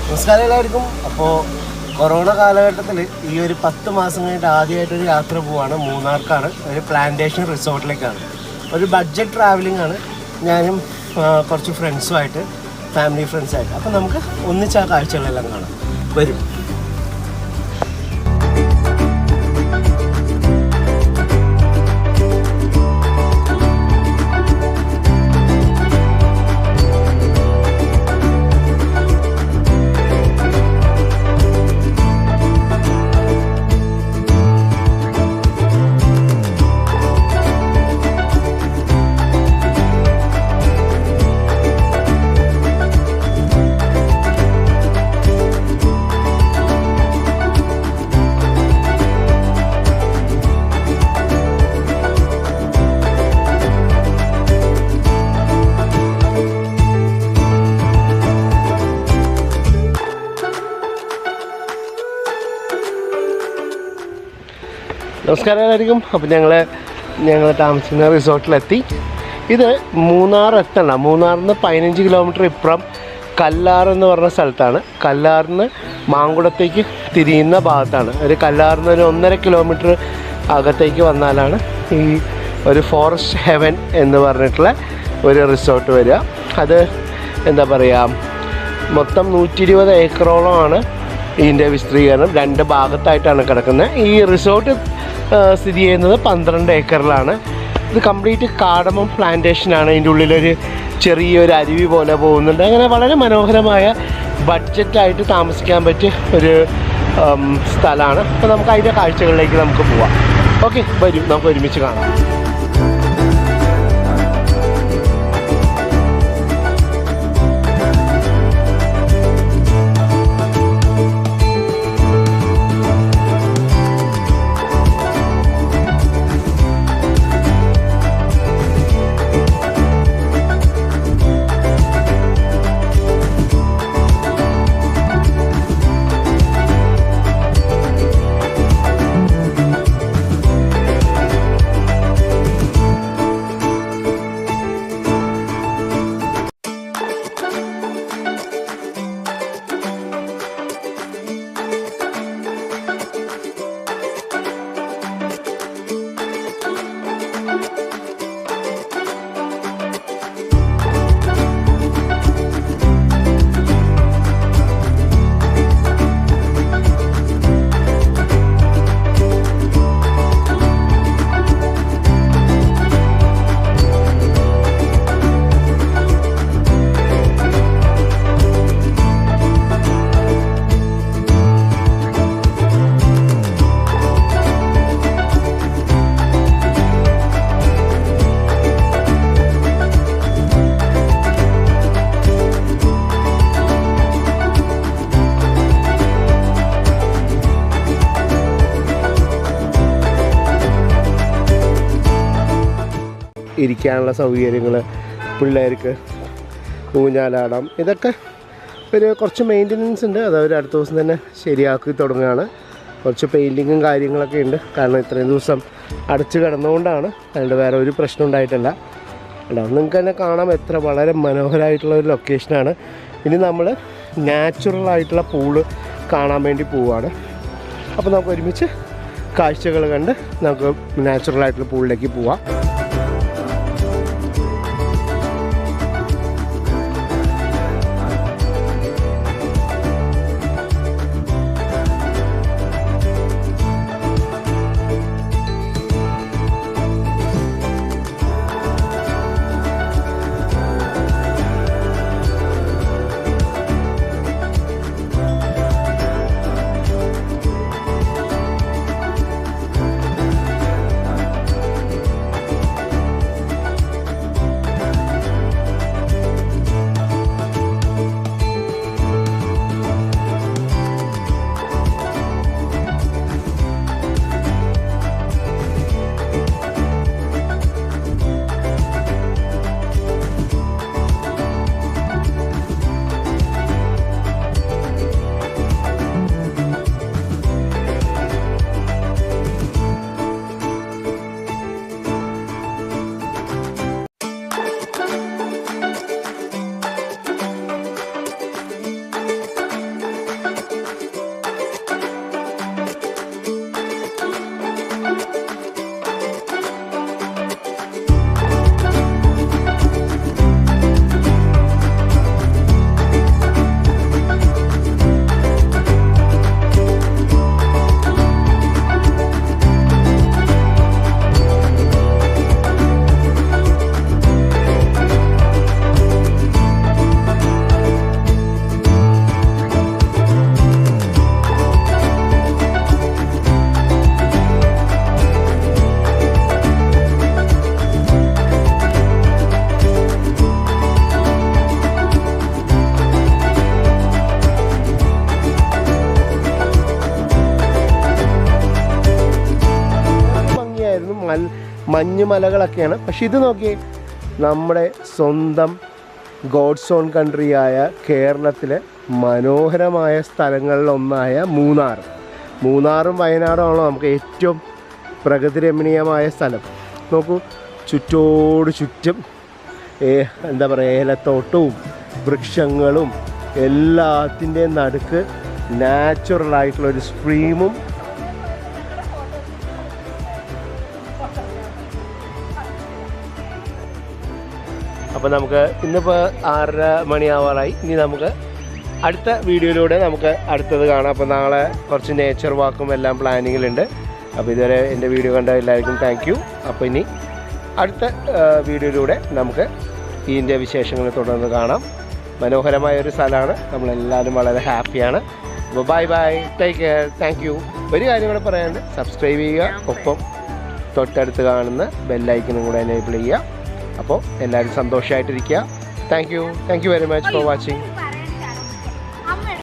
നമസ്കാരം എല്ലാവർക്കും. അപ്പോൾ കൊറോണ കാലഘട്ടത്തിൽ ഈ ഒരു 10 മാസം കഴിഞ്ഞിട്ട് ആദ്യമായിട്ടൊരു യാത്ര പോവാണ്. മൂന്നാർക്കാണ്, ഒരു പ്ലാന്റേഷൻ റിസോർട്ടിലേക്കാണ്. ഒരു ബഡ്ജറ്റ് ട്രാവലിംഗ് ആണ്. ഞാനും കുറച്ച് ഫ്രണ്ട്സുമായിട്ട്, ഫാമിലി ഫ്രണ്ട്സായിട്ട്. അപ്പോൾ നമുക്ക് ഒന്നിച്ച് ആ കാഴ്ചകളെല്ലാം കാണാം. വരും. നമസ്കാരം എല്ലാവർക്കും. അപ്പോൾ ഞങ്ങൾ താമസിക്കുന്ന റിസോർട്ടിലെത്തി. ഇത് മൂന്നാർ എത്തണ്ട. മൂന്നാറിൽ നിന്ന് 15 കിലോമീറ്റർ ഇപ്പുറം കല്ലാർ എന്ന് പറഞ്ഞ സ്ഥലത്താണ്. കല്ലാറിൽ നിന്ന് മാങ്കുളത്തേക്ക് തിരിയുന്ന ഭാഗത്താണ്. ഒരു കല്ലാറിൽ നിന്ന് ഒരു 1.5 കിലോമീറ്റർ അകത്തേക്ക് വന്നാലാണ് ഈ ഒരു ഫോറസ്റ്റ് ഹെവൻ എന്ന് പറഞ്ഞിട്ടുള്ള ഒരു റിസോർട്ട് വരിക. അത് എന്താ പറയുക, മൊത്തം 120 ഏക്കറോളമാണ് ഇതിൻ്റെ വിസ്തീർണം. 2 ഭാഗത്തായിട്ടാണ് കിടക്കുന്നത്. ഈ റിസോർട്ട് സ്ഥിതി ചെയ്യുന്നത് 12 ഏക്കറിലാണ്. ഇത് കംപ്ലീറ്റ് കാർഡമം പ്ലാന്റേഷനാണ്. ഇതിൻ്റെ ഉള്ളിലൊരു ചെറിയൊരു അരുവി പോലെ പോകുന്നുണ്ട്. അങ്ങനെ വളരെ മനോഹരമായ ബഡ്ജറ്റായിട്ട് താമസിക്കാൻ പറ്റിയ ഒരു സ്ഥലമാണ്. അപ്പോൾ നമുക്ക് അതിൻ്റെ കാഴ്ചകളിലേക്ക് നമുക്ക് പോവാം. ഓക്കെ, വരും, നമുക്ക് ഒരുമിച്ച് കാണാം. ഇരിക്കാനുള്ള സൗകര്യങ്ങൾ, പിള്ളേർക്ക് ഊഞ്ഞാലാടാം. ഇതൊക്കെ കുറച്ച് മെയിൻ്റനൻസ് ഉണ്ട്. അത് അവർ അടുത്ത ദിവസം തന്നെ ശരിയാക്കി തുടങ്ങുകയാണ്. കുറച്ച് പെയിൻറ്റിങ്ങും കാര്യങ്ങളൊക്കെ ഉണ്ട്. കാരണം ഇത്രയും ദിവസം അടച്ച് കിടന്നുകൊണ്ടാണ്. അതുകൊണ്ട് വേറെ ഒരു പ്രശ്നം ഉണ്ടായിട്ടില്ല. ഉണ്ടാവും. നിങ്ങൾക്ക് തന്നെ കാണാം എത്ര വളരെ മനോഹരമായിട്ടുള്ള ഒരു ലൊക്കേഷനാണ്. ഇനി നമ്മൾ നാച്ചുറലായിട്ടുള്ള പൂള് കാണാൻ വേണ്ടി പോവുകയാണ്. അപ്പോൾ നമുക്ക് ഒരുമിച്ച് കാഴ്ചകൾ കണ്ട് നമുക്ക് നാച്ചുറലായിട്ടുള്ള പൂളിലേക്ക് പോവാം. മഞ്ഞുമലകളൊക്കെയാണ്. പക്ഷെ ഇത് നോക്കി, നമ്മുടെ സ്വന്തം ഗോഡ്സ് ഓൺ കൺട്രിയായ കേരളത്തിലെ മനോഹരമായ സ്ഥലങ്ങളിലൊന്നായ മൂന്നാറും വയനാടുമാണല്ലോ നമുക്ക് ഏറ്റവും പ്രകൃതിരമണീയമായ സ്ഥലം. നോക്കൂ, ചുറ്റോട് ചുറ്റും എന്താ പറയുക, ഏലത്തോട്ടവും വൃക്ഷങ്ങളും എല്ലാത്തിൻ്റെ നടുക്ക് നാച്ചുറലായിട്ടുള്ളൊരു സ്ട്രീമും അപ്പോൾ നമുക്ക് ഇന്നിപ്പോൾ 6:30 മണിയാവാറായി. ഇനി നമുക്ക് അടുത്ത വീഡിയോയിലൂടെ നമുക്ക് അടുത്തത് കാണാം. അപ്പോൾ നാളെ കുറച്ച് നേച്ചർ വാക്കും എല്ലാം പ്ലാനിങ്ങിലുണ്ട്. അപ്പോൾ ഇതുവരെ എൻ്റെ വീഡിയോ കണ്ട എല്ലാവർക്കും താങ്ക് യു. അപ്പോൾ ഇനി അടുത്ത വീഡിയോയിലൂടെ നമുക്ക് ഇതിൻ്റെ വിശേഷങ്ങൾ തുടർന്ന് കാണാം. മനോഹരമായൊരു സ്ഥലമാണ്, നമ്മളെല്ലാവരും വളരെ ഹാപ്പിയാണ്. അപ്പോൾ bye take care, thank you. ഒരു കാര്യം കൂടെ പറയാനുണ്ട്, സബ്സ്ക്രൈബ് ചെയ്യുക, ഒപ്പം തൊട്ടടുത്ത് കാണുന്ന ബെല്ലൈക്കനും കൂടെ എനേബിൾ ചെയ്യുക. അപ്പോൾ എല്ലാവരും സന്തോഷമായിട്ടിരിക്കുക. Thank you very much for watching.